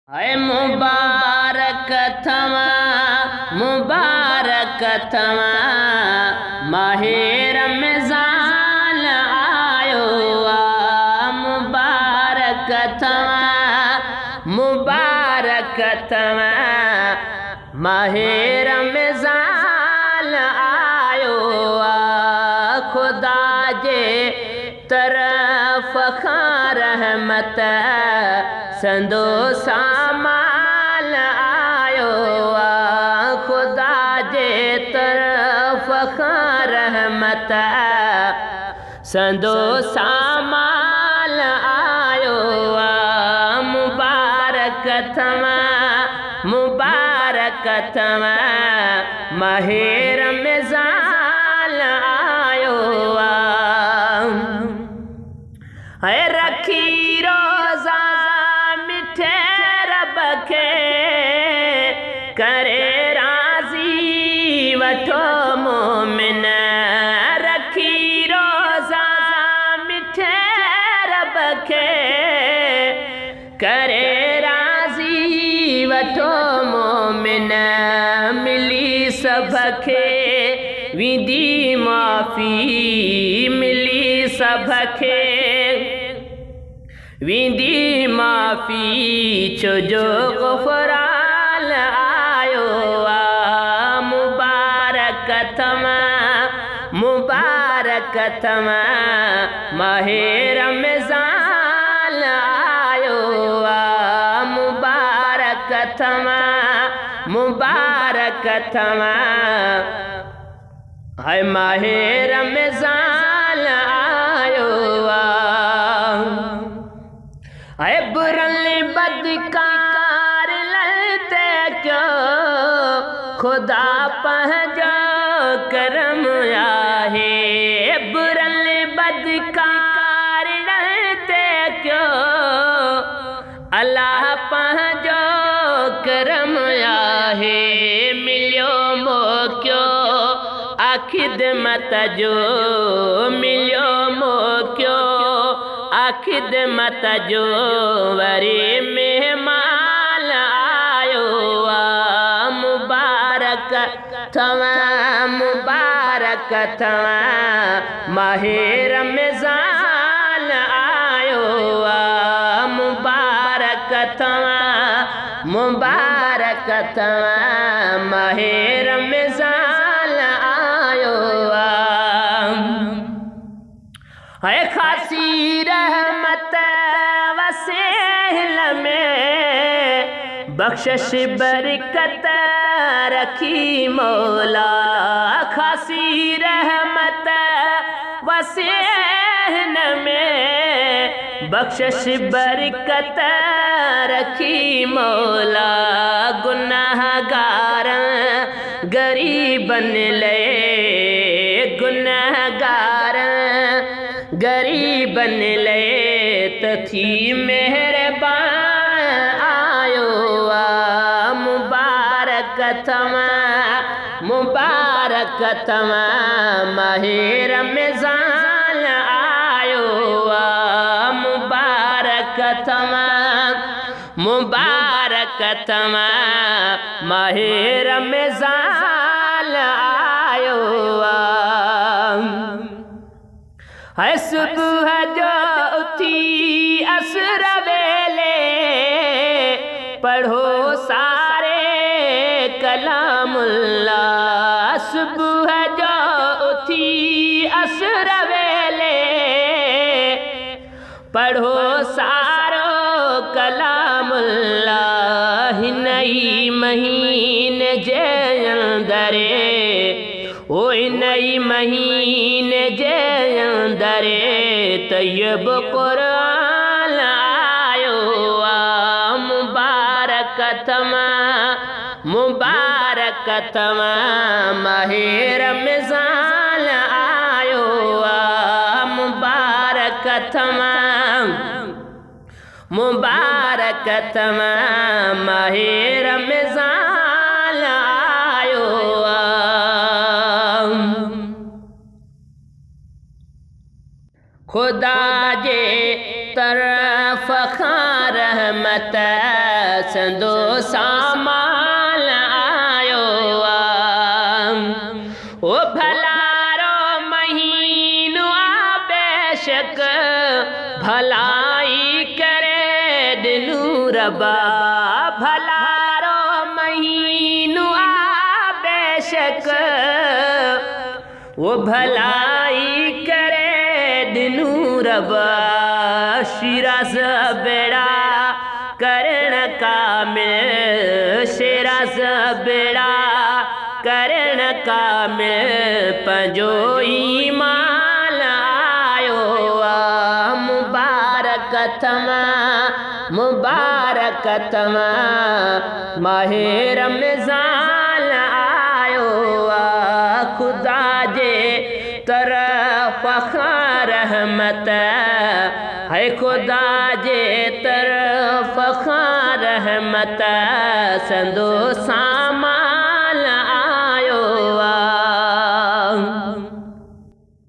हाय मुबारक थमा माहे रमज़ान आयो आ। मुबारक थमा माहे रमज़ान आयो आ। खुदा जे तरफ खां रहमत संदो सामान आयो आ। खुदा जे तरफ खां रहमत संदो सामान आयो आ। मुबारक थमा माहे रमज़ान आयो आ। है रखी रोज़ा मिठे रब खे करे राज़ी वठो मोमिन। रखी रोज़ा मिठे रब खे करे राज़ी वठो मोमिन। मिली सबखे विधी माफ़ी, मिली सबखे विधी माफ़ी, छो जो ग़ुफ़रान आयो आ। मुबारक थमा माहे रमज़ान आयो आ। मुबारक थमा हाय माहे रमज़ान आयो आ। है बुरल बदकार ललते क्यों खुदा पंहिंजो करम आहे। बुरल बदकार ललते क्यों अल्लाह पंहिंजो करम आहे। मिलियो मौक़ो ख़िदमत जो, मिलियो मौक़ो ख़िदमत जो, वरी मेहमान आयो आ। मुबारक थमा माहे रमज़ान आयो आ। मुबारक थमा माहे रमज़ान आयो आ। है खासी रहमत वसेल में बख्शिश बरकत रखी मौला। खासी रहमत वसेल में बख्शिश बरकत रखी मौला। गुनाहगार गरीबन ले, गुनाहगार गरीबन ले तथी मेहरबान आयो आ। मुबारक थमा माहे रमज़ान आयो आ। मुबारक थमा माहे रमज़ान आयो आ। है सुबह जो उठी असर वेले पढ़ो सारे कलामुल्लाह। सुबह जो उठी असर वेले पढ़ो सारो कलामुल्लाह। नई महीने जे अंदरे ओ नई महीने जे अंदरे तैयब कुरान आयो आ। मुबारक थमा माहे रमज़ान आयो आ। मुबारक थमा माहे रमज़ान आयो आ। खुदा जे तरफ खां रहमत संदो सामान आयो ओ भलारो महीनो बेशक भलाई करे दिनू रबा भलारो महीनो बेशक वो भलाई करे दिनू रबा शिराज बेड़ा करण कामिल शिराज बेड़ा करण कामिल पंजो ईमान आयो मुबारक तमा माहे रमज़ान आयो खुदा जे तरफ रहमत है खुदा जे तरफ रहमत संदो सा